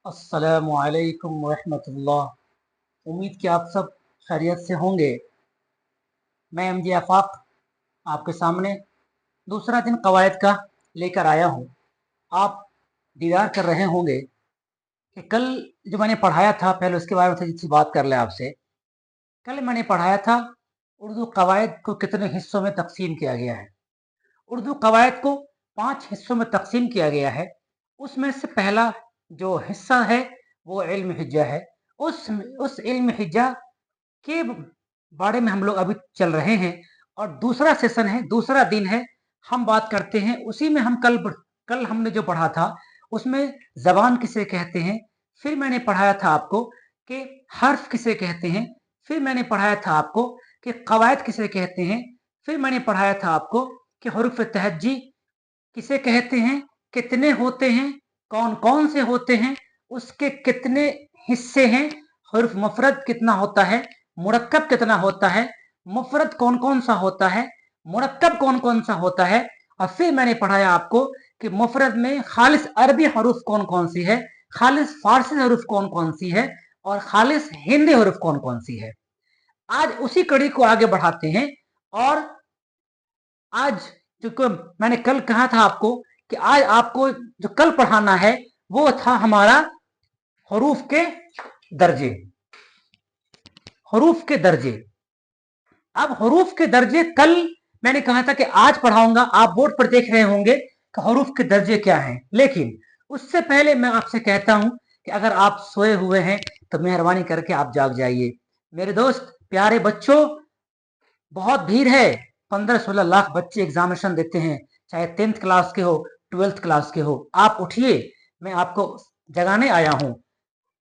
अस्सलामुअलैकुम वरहमतुल्लाह। उम्मीद कि आप सब खैरियत से होंगे। मैं एमजे आफाक आपके सामने दूसरा दिन कवायद का लेकर आया हूँ। आप दीदार कर रहे होंगे कि कल जो मैंने पढ़ाया था, पहले उसके बारे में थोड़ी सी बात कर लें आपसे। कल मैंने पढ़ाया था उर्दू कवायद को कितने हिस्सों में तकसीम किया गया है। उर्दू कवायद को 5 हिस्सों में तकसीम किया गया है। उसमें से पहला जो हिस्सा है वो इल्म हिज्जा है। उस इल्म हिज्जा के बारे में हम लोग अभी चल रहे हैं और दूसरा सेशन है, दूसरा दिन है, हम बात करते हैं उसी में। हम कल हमने जो पढ़ा था उसमें जबान किसे कहते हैं, फिर मैंने पढ़ाया था आपको कि हर्फ किसे कहते हैं, फिर मैंने पढ़ाया था आपको कि कवायद किसे कहते हैं, फिर मैंने पढ़ाया था आपको कि हुरूफ तहज्जी किसे कहते हैं, कितने होते हैं, कौन कौन से होते हैं, उसके कितने हिस्से हैं, हुर्फ मुफरद कितना होता है, मुरक्कब कितना होता है, मुफरद कौन कौन सा होता है, मुरक्कब कौन कौन सा होता है। और फिर मैंने पढ़ाया आपको कि मुफरद में खालिस अरबी हरूफ कौन कौन सी है, खालिस फारसी हरूफ कौन कौन सी है और खालिस हिंदी हरूफ कौन कौन सी है। आज उसी कड़ी को आगे बढ़ाते हैं। और आज जो मैंने कल कहा था आपको कि आज आपको जो कल पढ़ाना है वो था हमारा हरूफ के दर्जे। हरूफ के दर्जे, अब हरूफ के दर्जे कल मैंने कहा था कि आज पढ़ाऊंगा। आप बोर्ड पर देख रहे होंगे कि हरूफ के दर्जे क्या हैं, लेकिन उससे पहले मैं आपसे कहता हूं कि अगर आप सोए हुए हैं तो मेहरबानी करके आप जाग जाइए। मेरे दोस्त प्यारे बच्चों, बहुत भीड़ है, 15-16 लाख बच्चे एग्जामिनेशन देते हैं, चाहे 10th क्लास के हो 12th क्लास के हो। आप उठिए, मैं आपको जगाने आया हूं,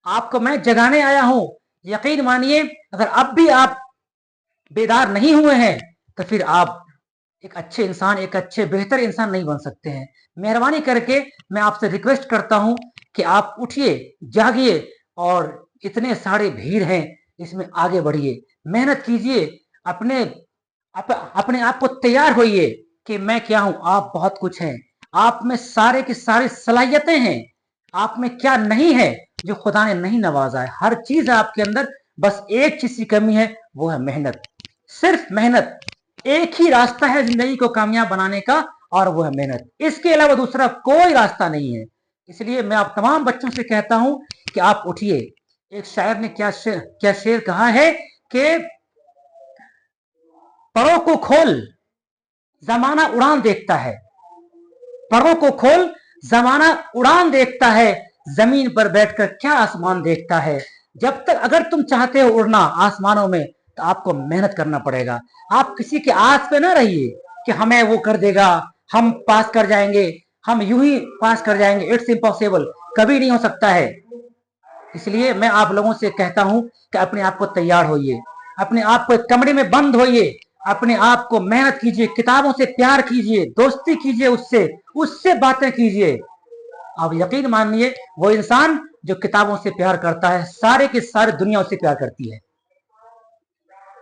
आपको मैं जगाने आया हूं। यकीन मानिए, अगर अब भी आप बेदार नहीं हुए हैं तो फिर आप एक अच्छे इंसान, एक अच्छे बेहतर इंसान नहीं बन सकते हैं। मेहरबानी करके मैं आपसे रिक्वेस्ट करता हूं कि आप उठिए, जागिए और इतने सारे भीड़ हैं इसमें आगे बढ़िए, मेहनत कीजिए, अपने अपने आप को तैयार होइए कि मैं क्या हूं। आप बहुत कुछ हैं, आप में सारे की सारी सलाहियतें हैं। आप में क्या नहीं है जो खुदा ने नहीं नवाजा है, हर चीज है आपके अंदर। बस एक चीज की कमी है, वो है मेहनत, सिर्फ मेहनत। एक ही रास्ता है जिंदगी को कामयाब बनाने का और वो है मेहनत। इसके अलावा दूसरा कोई रास्ता नहीं है। इसलिए मैं आप तमाम बच्चों से कहता हूं कि आप उठिए। एक शायर ने क्या शेर कहा है कि परों को खोल जमाना उड़ान देखता है, परों को खोल जमाना उड़ान देखता है, जमीन पर बैठकर क्या आसमान देखता है। जब तक अगर तुम चाहते हो उड़ना आसमानों में तो आपको मेहनत करना पड़ेगा। आप किसी के आस पे ना रहिए कि हमें वो कर देगा, हम पास कर जाएंगे, हम यूं ही पास कर जाएंगे। इट्स इम्पॉसिबल, कभी नहीं हो सकता है। इसलिए मैं आप लोगों से कहता हूं कि अपने आप को तैयार होइए, अपने आप को एक कमरे में बंद होइए, अपने आप को मेहनत कीजिए, किताबों से प्यार कीजिए, दोस्ती कीजिए, उससे उससे बातें कीजिए। आप यकीन मानिए, वो इंसान जो किताबों से प्यार करता है, सारे की सारी दुनिया उससे प्यार करती है।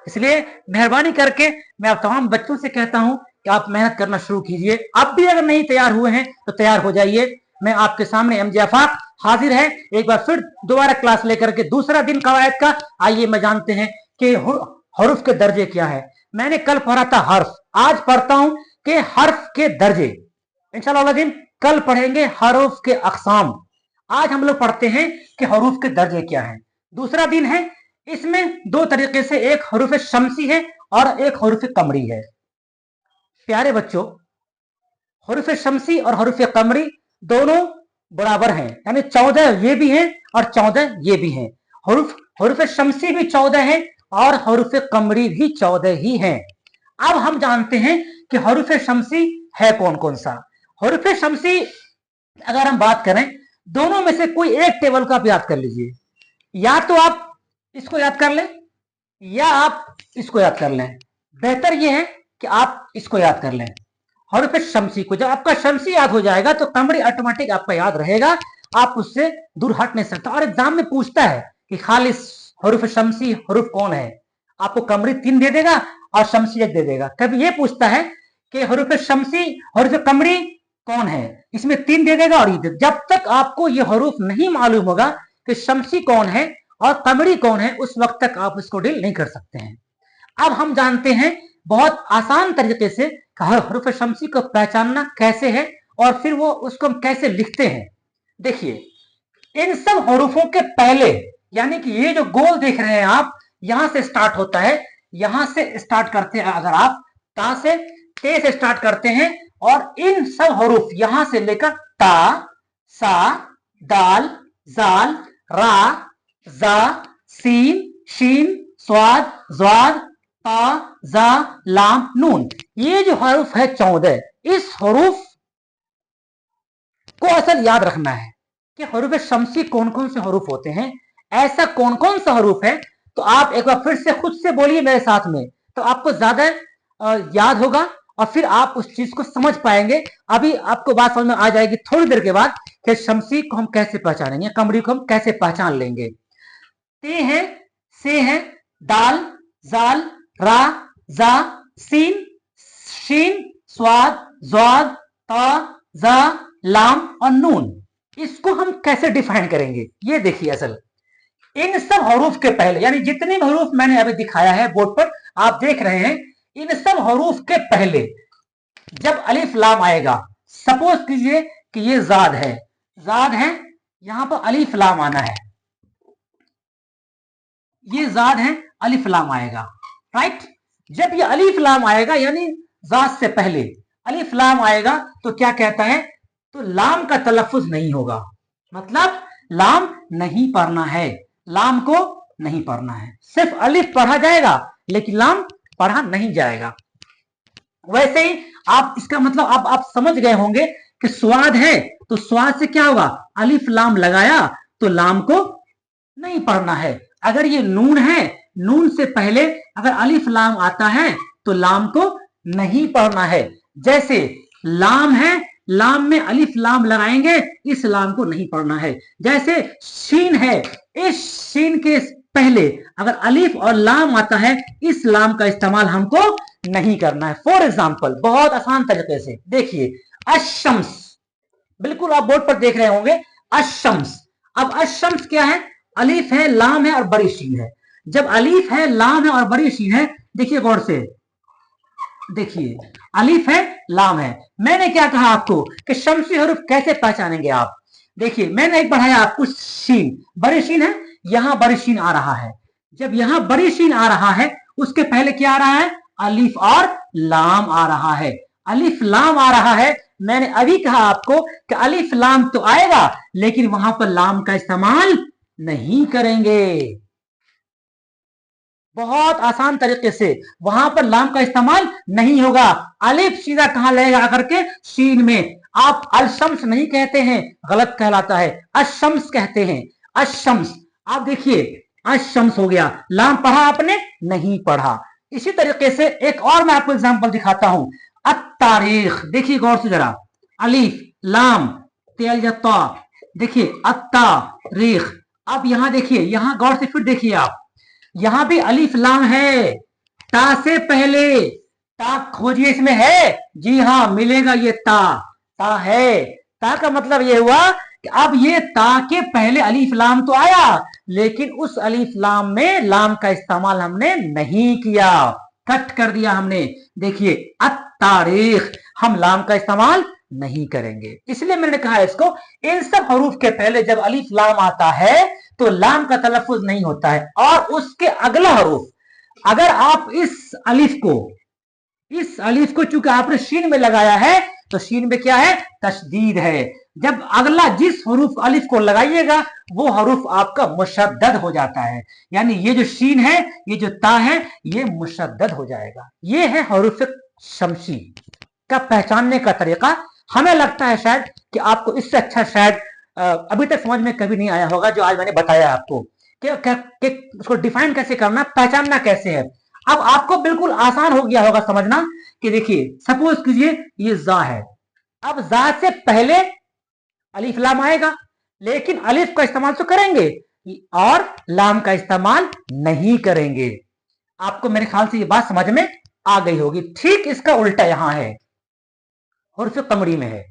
इसलिए मेहरबानी करके मैं आप तमाम बच्चों से कहता हूं कि आप मेहनत करना शुरू कीजिए। अब भी अगर नहीं तैयार हुए हैं तो तैयार हो जाइए। मैं आपके सामने एमजे आफाक हाजिर है एक बार फिर दोबारा क्लास लेकर के, दूसरा दिन कवायद का। आइए मैं जानते हैं कि हरूफ के दर्जे क्या है। मैंने कल पढ़ा था हर्फ, आज पढ़ता हूं कि हर्फ के दर्जे। इंशाअल्लाह दिन कल पढ़ेंगे हरूफ के अकसाम। आज हम लोग पढ़ते हैं कि हरूफ के दर्जे क्या है। दूसरा दिन है, इसमें दो तरीके से, एक हरूफ शमसी है और एक हरूफ कमरी है। प्यारे बच्चों, हरूफ शमसी और हरूफ कमरी दोनों बराबर हैं, यानी 14 ये भी हैं और 14 ये भी हैं। हरूफ शमसी भी 14 है और हरूफ कमरी भी 14 ही हैं। अब हम जानते हैं कि हरूफ शमसी है कौन कौन सा। हरूफ शमसी अगर हम बात करें, दोनों में से कोई एक टेबल को आप याद कर लीजिए। या तो आप इसको याद कर लें या आप इसको याद कर लें। बेहतर यह है कि आप इसको याद कर लें, हरूफ शमसी को। जब आपका शमसी याद हो जाएगा तो कमरी ऑटोमेटिक आपका याद रहेगा, आप उससे दूर हट नहीं सकता। और एग्जाम में पूछता है कि खालिस हरूफ शमसी हरूफ कौन है, आपको कमरी 3 दे देगा और शमसी 1 दे देगा। कभी ये पूछता है कि हरूफ शमसी हरूफ कमरी कौन है, इसमें 3 दे देगा और ये जब तक आपको ये हरूफ नहीं मालूम होगा कि शमसी कौन है और कमरी कौन है, उस वक्त तक आप इसको डील नहीं कर सकते हैं। अब हम जानते हैं बहुत आसान तरीके से हरूफ शमसी को पहचानना कैसे है और फिर वो उसको हम कैसे लिखते हैं। देखिए, इन सब हरूफों के पहले, यानी कि ये जो गोल देख रहे हैं आप, यहां से स्टार्ट होता है, यहां से स्टार्ट करते हैं। अगर आप ता से ते से स्टार्ट करते हैं और इन सब हरूफ यहां से लेकर ता, सा, दाल, जाल, रा, जा, सीन, शीन, स्वाद, ज्वाद, ता, जा, लाम, नून, ये जो हरूफ है 14, इस हरूफ को असल याद रखना है कि हरूफ शमसी कौन कौन से हरूफ होते हैं, ऐसा कौन कौन सा हरूफ है। तो आप एक बार फिर से खुद से बोलिए मेरे साथ में, तो आपको ज्यादा याद होगा और फिर आप उस चीज को समझ पाएंगे। अभी आपको बात समझ में आ जाएगी थोड़ी देर के बाद कि शमसी को हम कैसे पहचानेंगे, कमरी को हम कैसे पहचान लेंगे। ते है, से है, दाल, जाल, रा, जा, सीन, शीन, स्वाद, ज्वाद, ता, जा, लाम और नून, इसको हम कैसे डिफाइन करेंगे। ये देखिए, असल इन सब हरूफ के पहले, यानी जितने भी हरूफ मैंने अभी दिखाया है बोर्ड पर आप देख रहे हैं, इन सब हरूफ के पहले जब अलिफ लाम आएगा, सपोज कीजिए कि ये जाद है, जाद है, यहां पर अलिफ लाम आना है, ये जाद है, अलिफ लाम आएगा, राइट। जब ये अलिफ लाम आएगा, यानी जाद से पहले अलिफ लाम आएगा, तो क्या कहता है, तो लाम का तलफ्फुज नहीं होगा, मतलब लाम नहीं पढ़ना है, लाम को नहीं पढ़ना है, सिर्फ अलिफ पढ़ा जाएगा लेकिन लाम पढ़ा नहीं जाएगा। वैसे ही आप इसका मतलब आप समझ गए होंगे कि स्वाद है, तो स्वाद से क्या होगा, अलिफ लाम लगाया तो लाम को नहीं पढ़ना है। अगर ये नून है, नून से पहले अगर अलिफ लाम आता है तो लाम को नहीं पढ़ना है। जैसे लाम है, लाम में अलिफ लाम लगाएंगे, इस लाम को नहीं पढ़ना है। जैसे शीन है, इस शीन के पहले अगर अलिफ और लाम आता है, इस लाम का इस्तेमाल हमको नहीं करना है। फॉर एग्जाम्पल, बहुत आसान तरीके से देखिए, अशम्स, बिल्कुल आप बोर्ड पर देख रहे होंगे, अशम्स। अब अशम्स क्या है, अलिफ है, लाम है और बड़ी शीन है। जब अलिफ है, लाम है और बड़ी शीन है, देखिए गौर से, देखिए अलिफ है, लाम है। मैंने क्या कहा आपको कि शमसी हरूफ कैसे पहचानेंगे आप। देखिए, मैंने एक बढ़ाया आपको शीन, बड़ी शीन है, यहां बड़ी शीन आ रहा है। जब यहां बड़ी शीन आ रहा है, उसके पहले क्या आ रहा है, अलिफ और लाम आ रहा है। अलिफ लाम आ रहा है, मैंने अभी कहा आपको कि अलिफ लाम तो आएगा लेकिन वहां पर लाम का इस्तेमाल नहीं करेंगे। बहुत आसान तरीके से वहां पर लाम का इस्तेमाल नहीं होगा। अलिफ सीधा कहां लगेगा आकर के, शीन में। आप अलशम्स नहीं कहते हैं, गलत कहलाता है, अशम्स कहते हैं, अशम्स। आप देखिए, अशम्स हो गया, लाम पढ़ा आपने, नहीं पढ़ा। इसी तरीके से एक और मैं आपको एग्जांपल दिखाता हूं, अत्तारीख। देखिए गौर से जरा, अलिफ लाम तेल या ता, देखिए अत्तारीख। अब यहां देखिए, यहां गौर से फिर देखिए आप, यहां भी अलिफ लाम है, ता से पहले, ता खोजिए, इसमें है, जी हां मिलेगा, ये ता है। ता का मतलब ये हुआ कि अब ये ता के पहले अलिफ लाम तो आया, लेकिन उस अलिफ लाम में लाम का इस्तेमाल हमने नहीं किया, कट कर दिया हमने। देखिए, अत्तारीख, हम लाम का इस्तेमाल नहीं करेंगे। इसलिए मैंने कहा इसको, इन सब हरूफ के पहले जब अलिफ लाम आता है तो लाम का तलफ्फुज नहीं होता है। और उसके अगला हरूफ, अगर आप इस अलिफ को चूंकि आपने शीन में लगाया है, तो शीन में क्या है, तशदीद है। जब अगला जिस हरूफ अलिफ को लगाइएगा, वो हरूफ आपका मुशद्दद हो जाता है, यानी ये जो शीन है, ये जो ता है, ये मुशद्दद हो जाएगा। ये है हरूफ शमसी का पहचानने का तरीका। हमें लगता है शायद कि आपको इससे अच्छा शायद अभी तक समझ में कभी नहीं आया होगा जो आज मैंने बताया आपको कि उसको डिफाइन कैसे करना, पहचानना कैसे है। अब आपको बिल्कुल आसान हो गया होगा समझना कि देखिए, सपोज कीजिए ये जा है, अब जा से पहले अलिफ लाम आएगा, लेकिन अलिफ का इस्तेमाल तो करेंगे और लाम का इस्तेमाल नहीं करेंगे। आपको मेरे ख्याल से ये बात समझ में आ गई होगी। ठीक इसका उल्टा यहां है, हुर्फ कमरी में है।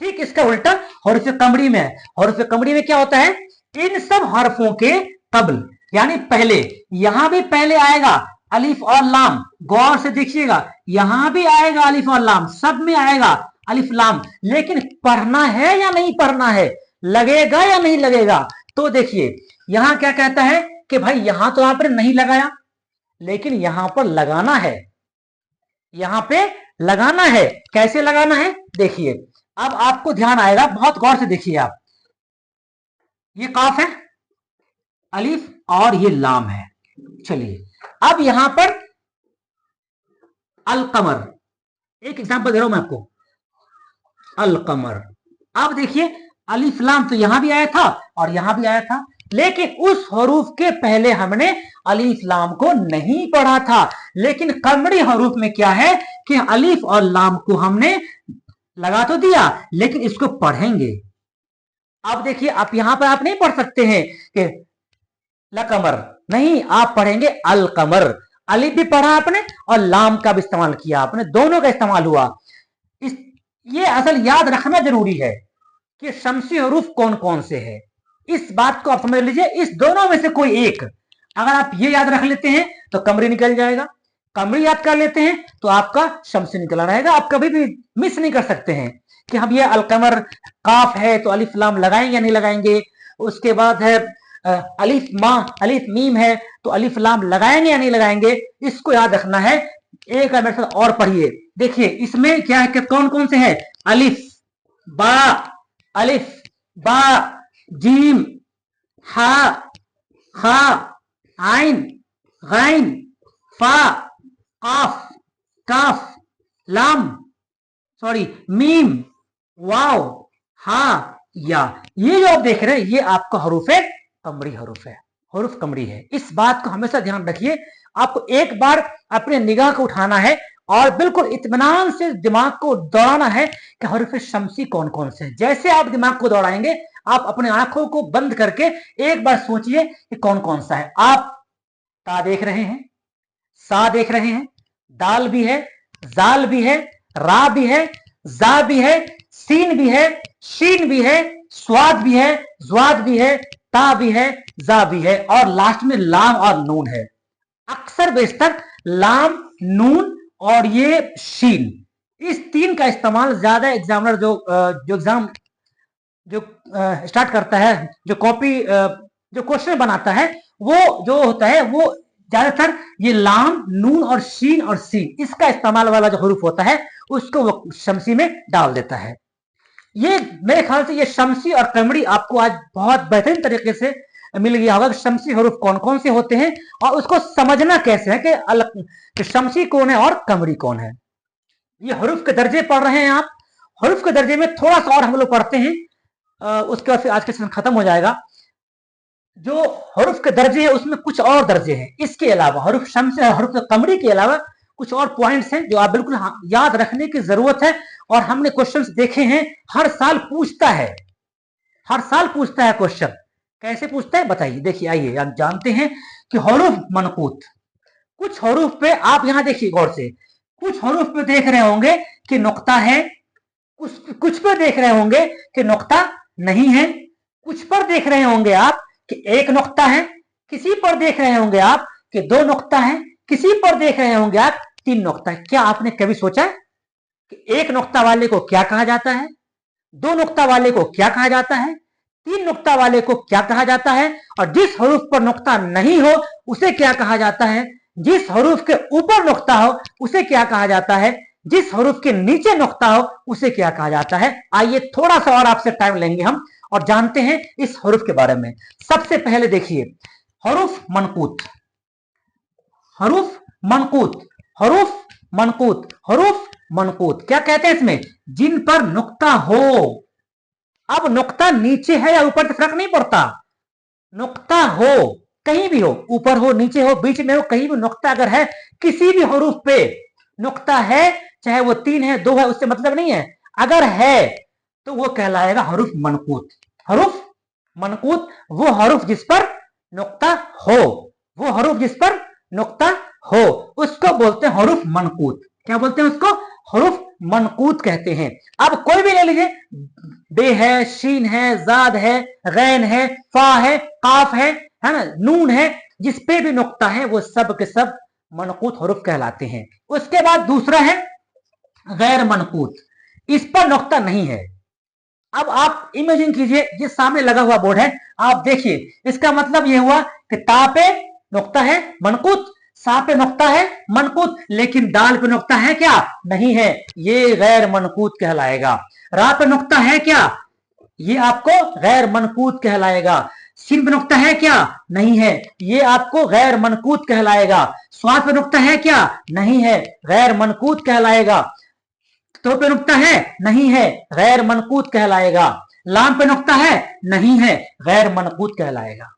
ठीक इसका उल्टा हरूफ कमरी में है। हरूफ कमरी में क्या होता है, इन सब हरफों के कबल यानी पहले, यहां भी पहले आएगा अलिफ और लाम, गौर से देखिएगा, यहां भी आएगा अलिफ और लाम, सब में आएगा अलिफ लाम, लेकिन पढ़ना है या नहीं पढ़ना है, लगेगा या नहीं लगेगा। तो देखिए यहां क्या कहता है कि भाई यहां तो आपने नहीं लगाया, लेकिन यहां पर लगाना है, यहां पे लगाना है। कैसे लगाना है देखिए, अब आपको ध्यान आएगा, बहुत गौर से देखिए आप, ये काफ है, अलिफ और ये लाम है। चलिए अब यहां पर अल कमर, एक एग्जांपल दे रहा हूं मैं आपको, अल कमर। अब देखिए अलिफ लाम तो यहां भी आया था और यहां भी आया था, लेकिन उस हरूफ के पहले हमने अलिफ लाम को नहीं पढ़ा था। लेकिन कमरी हरूफ में क्या है कि अलिफ और लाम को हमने लगा तो दिया, लेकिन इसको पढ़ेंगे। अब देखिए आप यहां पर आप नहीं पढ़ सकते हैं कि लकमर, नहीं, आप पढ़ेंगे अल कमर। अलिफ भी पढ़ा आपने और लाम का भी इस्तेमाल किया आपने, दोनों का इस्तेमाल हुआ। ये असल याद रखना जरूरी है कि शमसी हरूफ कौन कौन से है। इस बात को आप समझ लीजिए, इस दोनों में से कोई एक, अगर आप ये याद रख लेते हैं तो कमरी निकल जाएगा, कमरी याद कर लेते हैं तो आपका शमसी निकला रहेगा। आप कभी भी मिस नहीं कर सकते हैं कि हम ये अलकमर काफ है तो अलिफ लाम लगाएंगे या नहीं लगाएंगे, उसके बाद है अलिफ मां अलिफ मीम है तो अलिफ लाम लगाएंगे या नहीं लगाएंगे, इसको याद रखना है। एक मेरे साथ और पढ़िए, देखिए इसमें क्या है कि कौन कौन से हैं, अलिफ बा जीम हा खा आइन गैन फा काफ काफ लाम सॉरी मीम वाव हा या। ये जो आप देख रहे हैं ये आपका हरूफ है कमरी, हरूफ है, हरूफ कमरी है। इस बात को हमेशा ध्यान रखिए। आपको एक बार अपने निगाह को उठाना है और बिल्कुल इत्मीनान से दिमाग को दौड़ाना है कि हरूफ शमसी कौन कौन से हैं। जैसे आप दिमाग को दौड़ाएंगे, आप अपने आंखों को बंद करके एक बार सोचिए कि कौन कौन सा है। आप ता देख रहे हैं, सा देख रहे हैं, दाल भी है, जाल भी है, रा भी है, जा भी है, सीन भी है, शीन भी है, स्वाद भी है, ज्वाद भी है, ता भी है, जा भी है, और लास्ट में लाम और नून है। अक्सर बेशतर लाम, नून और ये शीन, इस तीन का इस्तेमाल ज्यादा एग्जामिनर जो एग्जाम जो स्टार्ट करता है, जो कॉपी जो क्वेश्चन बनाता है, वो जो होता है वो ज्यादातर ये लाम, नून और शीन और सीन, इसका इस्तेमाल वाला जो हरूफ होता है उसको वो शमसी में डाल देता है। ये मेरे ख्याल से ये शमसी और कमरी आपको आज बहुत बेहतरीन तरीके से मिल गया होगा कि शमसी हरूफ कौन कौन से होते हैं और उसको समझना कैसे है कि शमसी कौन है और कमरी कौन है। ये हरूफ के दर्जे पढ़ रहे हैं आप, हरूफ के दर्जे में थोड़ा सा और हम लोग पढ़ते हैं, उसके बाद फिर आज का सेशन खत्म हो जाएगा। जो हरूफ के दर्जे है उसमें कुछ और दर्जे हैं, इसके अलावा हरूफ शमसी और हरूफ कमरी के अलावा कुछ और पॉइंट्स हैं जो आप बिल्कुल याद रखने की जरूरत है। और हमने क्वेश्चंस देखे हैं, हर साल पूछता है, हर साल पूछता है क्वेश्चन। कैसे पूछता है बताइए, देखिए आइए आप जानते हैं कि हरूफ मनकूत, कुछ हरूफ पे आप यहां देखिए गौर से, कुछ हरूफ पे देख रहे होंगे कि नुक्ता है, कुछ पे देख रहे होंगे कि नुक्ता नहीं है, कुछ पर देख रहे होंगे आप कि एक नुक्ता है, किसी पर देख रहे होंगे आप कि दो नुक्ता है, किसी पर देख रहे होंगे आप तीन नुक्ता है। क्या आपने कभी सोचा कि एक नुक्ता वाले को क्या कहा जाता है, दो नुक्ता वाले को क्या कहा जाता है, तीन नुक्ता वाले को क्या कहा जाता है, और जिस हरूफ पर नुक्ता नहीं हो उसे क्या कहा जाता है, जिस हरूफ के ऊपर नुक्ता हो उसे क्या कहा जाता है, जिस हरूफ के नीचे नुक्ता हो उसे क्या कहा जाता है। आइए थोड़ा सा और आपसे टाइम लेंगे हम और जानते हैं इस हरूफ के बारे में। सबसे पहले देखिए हरूफ मनकूत, हरूफ मनकूत, हरूफ मनकूत, हरूफ मनकूत क्या कहते हैं इसमें, जिन पर नुक्ता हो। अब नुक्ता नीचे है या ऊपर, फर्क नहीं पड़ता, नुक्ता हो कहीं भी हो, ऊपर हो, नीचे हो, बीच में हो, कहीं भी नुक्ता अगर है, किसी भी हरूफ पे नुक्ता है, चाहे वो तीन है दो है उससे मतलब नहीं है, अगर है तो वो कहलाएगा हरूफ मनकूत। हरूफ मनकूत वो हरूफ जिस पर नुक्ता हो, वो हरूफ जिस पर नुक्ता हो उसको बोलते हैं हरूफ मनकूत। क्या बोलते हैं उसको, हरूफ मनकूत कहते हैं। अब कोई भी ले लीजिए, बे है, शीन है, जाद है, गैन है, फा है, काफ है ना, नून है, जिस पे भी नुक्ता है वो सब के सब मनकूत हरूफ कहलाते हैं। उसके बाद दूसरा है गैर मनकूत, इस पर नुक्ता नहीं है। अब आप इमेजिन कीजिए, ये सामने लगा हुआ बोर्ड है, आप देखिए, इसका मतलब ये हुआ कि ता पे नुक्ता है मनकूत, सा पे नुक्ता है मनकूत, लेकिन दाल पे नुक्ता है क्या? नहीं है, ये गैर मनकूत कहलाएगा। रा पे नुक्ता है क्या? ये आपको गैर मनकूत कहलाएगा। सिन पे नुक्ता है क्या? नहीं है, ये आपको गैर मनकूत कहलाएगा। स्वाद पे नुक्ता है क्या? नहीं है, गैर मनकूत कहलाएगा। तो पे नुक्ता है? नहीं है, गैर मनकूत कहलाएगा। लाम पे नुक्ता है? नहीं है, गैर मनकूत कहलाएगा।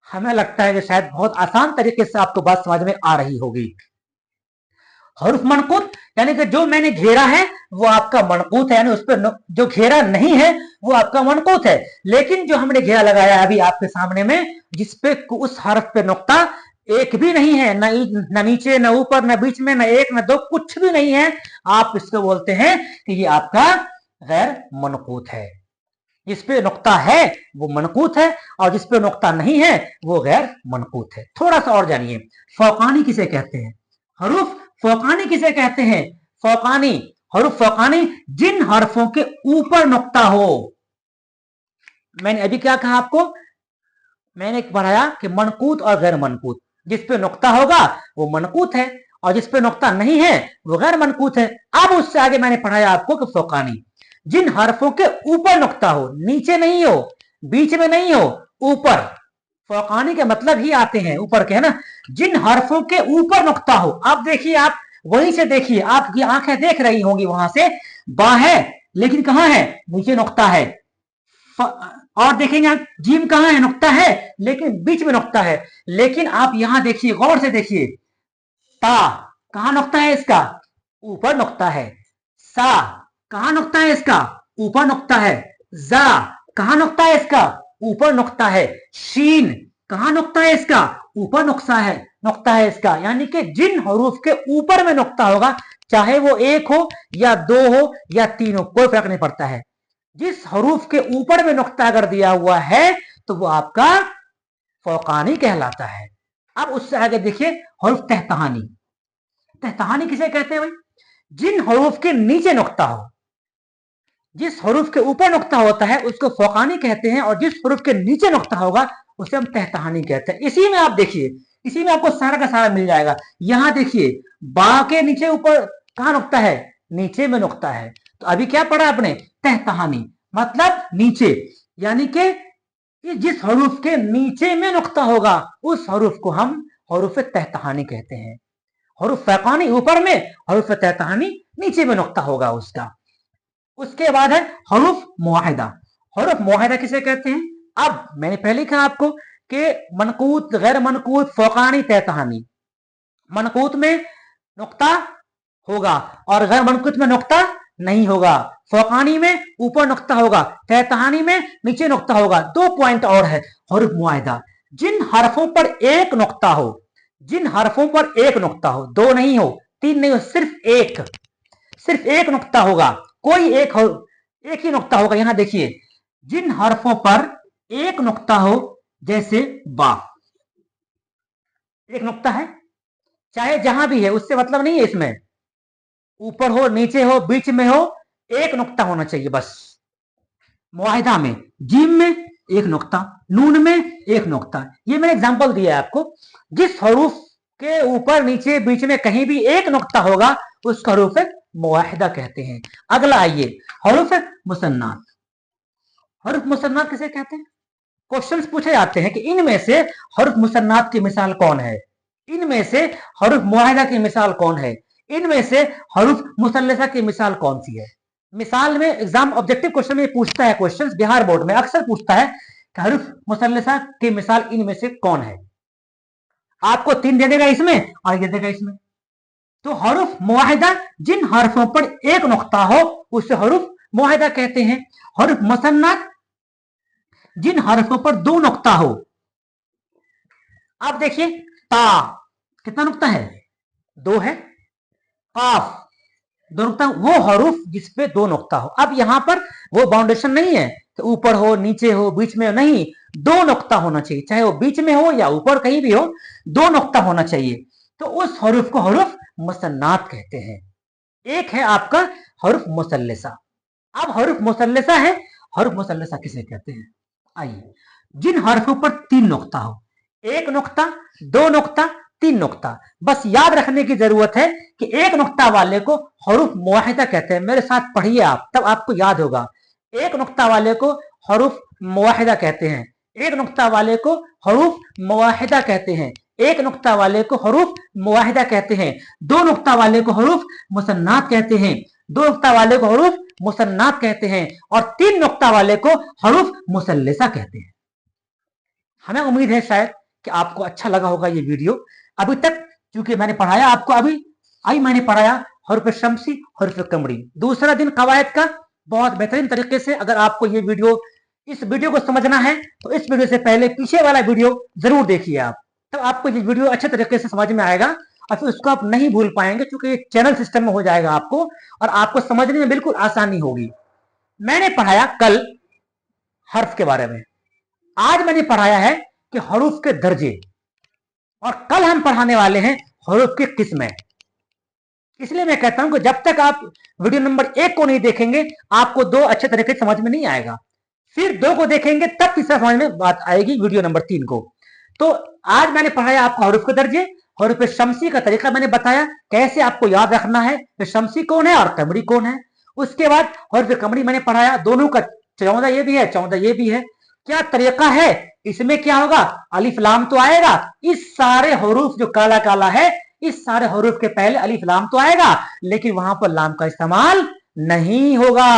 हमें लगता है कि शायद बहुत आसान तरीके से आपको बात समझ में आ रही होगी। हरुफ मनकूत यानी कि जो मैंने घेरा है वो आपका मनकूत है, यानी उस पर जो घेरा नहीं है वो आपका मनकूत है। लेकिन जो हमने घेरा लगाया अभी आपके सामने में, जिसपे उस हरफ पे नुक्ता एक भी नहीं है, न नीचे, न ऊपर, न बीच में, न एक, न दो, कुछ भी नहीं है, आप इसको बोलते हैं कि ये आपका गैर मनकूत है। जिस पे नुक्ता है वो मनकूत है, और जिस पे नुक्ता नहीं है वो गैर मनकूत है। थोड़ा सा और जानिए, फौकानी किसे कहते हैं? हरूफ फौकानी किसे कहते हैं? फौकानी, हरूफ फौकानी जिन हरफों के ऊपर नुक्ता हो। मैंने अभी क्या कहा आपको? मैंने पढ़ाया कि मनकूत और गैर मनकूत, जिस पे नुक्ता होगा वो मनकूत है, और जिस पे नुक्ता नहीं है वो गैर मनकूत है। अब उससे आगे मैंने पढ़ाया आपको कि फौकानी जिन हरफों के ऊपर नुक्ता हो, नीचे नहीं हो, बीच में नहीं हो, ऊपर। फौकानी के मतलब ही आते हैं ऊपर के, है ना। जिन हरफों के ऊपर नुक्ता हो, अब देखिए, आप वहीं से देखिए, आपकी आंखें देख रही होंगी, वहां से बा है लेकिन कहां है? नीचे नुक्ता है। और देखेंगे आप, जीम कहां है? नुक्ता है लेकिन बीच में नुक्ता है। लेकिन आप यहां देखिए, गौर से देखिए, ता कहां नुक्ता है इसका? ऊपर नुक्ता है। सा कहां नुक्ता है इसका? ऊपर नुक्ता है। जा कहां नुक्ता है इसका? ऊपर नुक्ता है। शीन कहां नुक्ता है इसका? ऊपर नुक्ता है इसका। यानी कि जिन हरूफ के ऊपर में नुक्ता होगा, चाहे वो एक हो या दो हो या तीन हो, कोई फर्क नहीं पड़ता है। जिस हरूफ के ऊपर में नुक्ता अगर दिया हुआ है तो वो आपका फौकानी कहलाता है। अब उससे आगे देखिए, हरूफ तहतहानी। तहतहानी किसे कहते हैं भाई? जिन हरूफ के नीचे नुक्ता हो। जिस हरूफ के ऊपर नुक्ता होता है उसको फौकानी कहते हैं, और जिस हरूफ के नीचे नुक्ता होगा उसे हम तहतहानी कहते हैं। इसी में आप देखिए, इसी में आपको सारा का सारा मिल जाएगा। यहां देखिए, बा के नीचे ऊपर कहां नुक्ता है? नीचे में नुक्ता है। तो अभी क्या पढ़ा आपने? तहतहानी मतलब नीचे, यानी कि जिस हरूफ के नीचे में नुक्ता होगा उस हरूफ को हम हरूफ तहतहानी कहते हैं। हरूफ फौकानी ऊपर में, हरूफ तहतहानी नीचे में नुक्ता होगा उसका। उसके बाद है हरूफ मुआहिदा। हरूफ मुआहिदा किसे कहते हैं? अब मैंने पहले कहा आपको कि मनकूत, गैर मनकूत, फौकानी, तहतहानी। मनकूत में नुक्ता होगा और गैर मनकूत में नुक्ता नहीं होगा। फौकानी में ऊपर नुक्ता होगा, तहतहानी में नीचे नुक्ता होगा। दो पॉइंट और है हरूफ मुआहिदा। जिन हरफों पर एक नुक्ता हो, जिन हरफों पर एक नुक्ता हो, दो नहीं हो, तीन नहीं हो, सिर्फ एक नुक्ता होगा, कोई एक ही नुक्ता होगा। यहां देखिए, जिन हरफों पर एक नुक्ता हो, जैसे बा, एक नुक्ता है, चाहे जहां भी है उससे मतलब नहीं है, इसमें ऊपर हो, नीचे हो, बीच में हो, एक नुक्ता होना चाहिए बस। मुआहिदा में जीम में एक नुक्ता, नून में एक नुक्ता। ये मैंने एग्जांपल दिया है आपको। जिस हरूफ के ऊपर, नीचे, बीच में कहीं भी एक नुक्ता होगा उस हरूफ मुआहिदा कहते हैं। अगला आइए, हरूफ मुसन्नात। हरूफ मुसन्नात किसे कहते हैं? क्वेश्चंस पूछे जाते हैं कि इनमें से हरूफ मुसन्नात की मिसाल कौन है? इनमें से हरूफ मुआहिदा की मिसाल कौन है? इनमें से हरूफ मुसल्लसा की मिसाल कौन सी है? मिसाल में एग्जाम ऑब्जेक्टिव क्वेश्चन में पूछता है, क्वेश्चंस बिहार बोर्ड में अक्सर पूछता है कि हरूफ मुसल्लसा की मिसाल इनमें से कौन है? आपको तीन दे देगा इसमें और ये देगा इसमें। तो हरूफ मुआहिदा जिन हरफों पर एक नुक्ता हो उसे हरूफ मुआहिदा कहते हैं। हरूफ मुसन्नात जिन हरफों पर दो नुक्ता हो। अब देखिए, ता कितना नुक्ता है? दो है। काफ दो नुक्ता वो हरूफ जिसपे दो नुक्ता हो। अब यहाँ पर वो बाउंडेशन नहीं है कि ऊपर हो, नीचे हो, बीच में हो, नहीं, दो नुक्ता होना चाहिए, चाहे वो बीच में हो या ऊपर कहीं भी हो, दो नुक्ता होना चाहिए। तो उस हरूफ को हरूफ मुसन्नात कहते हैं। एक है आपका हरूफ मुसल्लसा। अब हरूफ मुसल्लसा है, हरूफ मुसल्लसा किसे कहते हैं? आइए, जिन हरफों पर तीन नुक्ता हो, एक नुक्ता, दो नुक्ता, तीन नुक्ता, बस याद रखने की जरूरत है कि एक नुक्ता वाले को हरूफ मुवाहिदा कहते हैं। मेरे साथ पढ़िए आप, तब आपको याद होगा। एक नुक्ता वाले को हरूफ मुवाहिदा कहते हैं, एक नुक्ता वाले को हरूफ मुवाहिदा कहते हैं, एक नुक्ता वाले को हरूफ मुवाहिदा कहते हैं, दो नुक्ता वाले को हरूफ मुसन्नात कहते हैं, दो नुक्ता वाले को हरूफ मुसन्नात कहते हैं, और तीन नुक्ता वाले को हरूफ मुसल्लसा कहते हैं। हमें उम्मीद है शायद कि आपको अच्छा लगा होगा ये वीडियो। अभी तक क्योंकि मैंने पढ़ाया आपको, अभी मैंने पढ़ाया हर्फ शम्सी, हर्फ कमरी, दूसरा दिन कवायद का बहुत बेहतरीन तरीके से। अगर आपको ये वीडियो, इस वीडियो को समझना है तो इस वीडियो से पहले पीछे वाला वीडियो जरूर देखिए आप, तब आपको ये वीडियो अच्छे तरीके से समझ में आएगा और फिर उसको आप नहीं भूल पाएंगे, क्योंकि चैनल सिस्टम में हो जाएगा आपको और आपको समझने में बिल्कुल आसानी होगी। मैंने पढ़ाया कल हर्फ के बारे में, आज मैंने पढ़ाया है कि हरूफ के दर्जे, और कल हम पढ़ाने वाले हैं हरूफ की किस्में। इसलिए मैं कहता हूं कि जब तक आप वीडियो नंबर 1 को नहीं देखेंगे आपको 2 अच्छे तरीके से समझ में नहीं आएगा, फिर 2 को देखेंगे तब तीसरा समझ में बात आएगी, वीडियो नंबर 3 को। तो आज मैंने पढ़ाया आपको हरूफ के दर्जे, हरूफ शम्सी का तरीका मैंने बताया कैसे आपको याद रखना है कि शम्सी कौन है और कमरी कौन है। उसके बाद हरूफ कमरी मैंने पढ़ाया, दोनों का 14 ये भी है 14 ये भी है। क्या तरीका है, इसमें क्या होगा, अलिफ लाम तो आएगा, इस सारे हरूफ जो काला काला है, इस सारे हरूफ के पहले अलिफ लाम तो आएगा, लेकिन वहां पर लाम का इस्तेमाल नहीं होगा।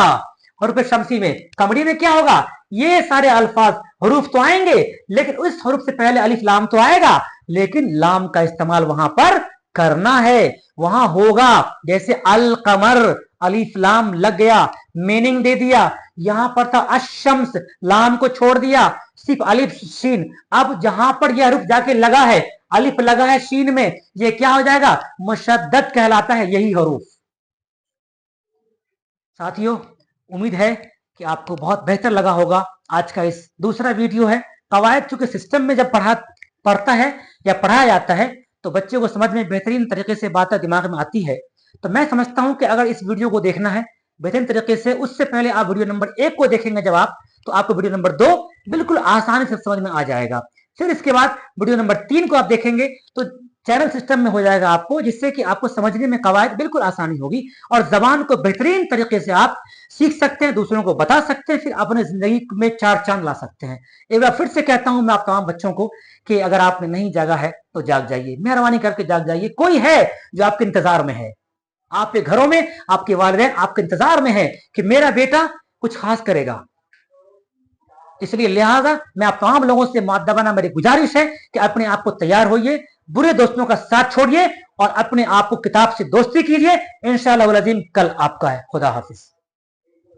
हरूफ शम्सी में, कमरी में क्या होगा, ये सारे अल्फाज हरूफ तो आएंगे लेकिन उस हरूफ से पहले अलिफ लाम तो आएगा, लेकिन लाम का इस्तेमाल वहां पर करना है, वहां होगा। जैसे अल कमर, अलिफ लाम लग गया, मीनिंग दे दिया, यहां पर था अशम्स, लाम को छोड़ दिया, सिर्फ अलिफ शीन। अब जहां पर यह हरूफ जाके लगा है, अलिफ लगा है शीन में, यह क्या हो जाएगा, मुशद्दद कहलाता है यही हरूफ। साथियों, उम्मीद है कि आपको बहुत बेहतर लगा होगा। आज का इस दूसरा वीडियो है कवायद, चूंकि सिस्टम में जब पढ़ता है या पढ़ाया जाता है तो बच्चे को समझ में बेहतरीन तरीके से बातें दिमाग में आती है। तो मैं समझता हूं कि अगर इस वीडियो को देखना है बेहतरीन तरीके से, उससे पहले आप वीडियो नंबर 1 को देखेंगे जब आप, तो आपको वीडियो नंबर 2 बिल्कुल आसानी से समझ में आ जाएगा। फिर इसके बाद वीडियो नंबर 3 को आप देखेंगे तो चैनल सिस्टम में हो जाएगा आपको, जिससे कि आपको समझने में कवायद बिल्कुल आसानी होगी और जबान को बेहतरीन तरीके से आप सीख सकते हैं, दूसरों को बता सकते हैं, फिर अपने जिंदगी में 4 चांद ला सकते हैं। एक बार फिर से कहता हूं मैं आप तमाम बच्चों को कि अगर आपने नहीं जागा है तो जाग जाइए, मेहरबानी करके जाग जाइए। कोई है जो आपके इंतजार में है, आपके घरों में आपके वालिदैन आपके इंतजार में है कि मेरा बेटा कुछ खास करेगा। इसलिए लिहाजा मैं आप तमाम लोगों से मुअद्दबाना मेरी गुजारिश है कि अपने आप को तैयार होइए, बुरे दोस्तों का साथ छोड़िए और अपने आप को किताब से दोस्ती कीजिए। इंशाअल्लाह वल अज़ीम कल आपका है। खुदा हाफिज।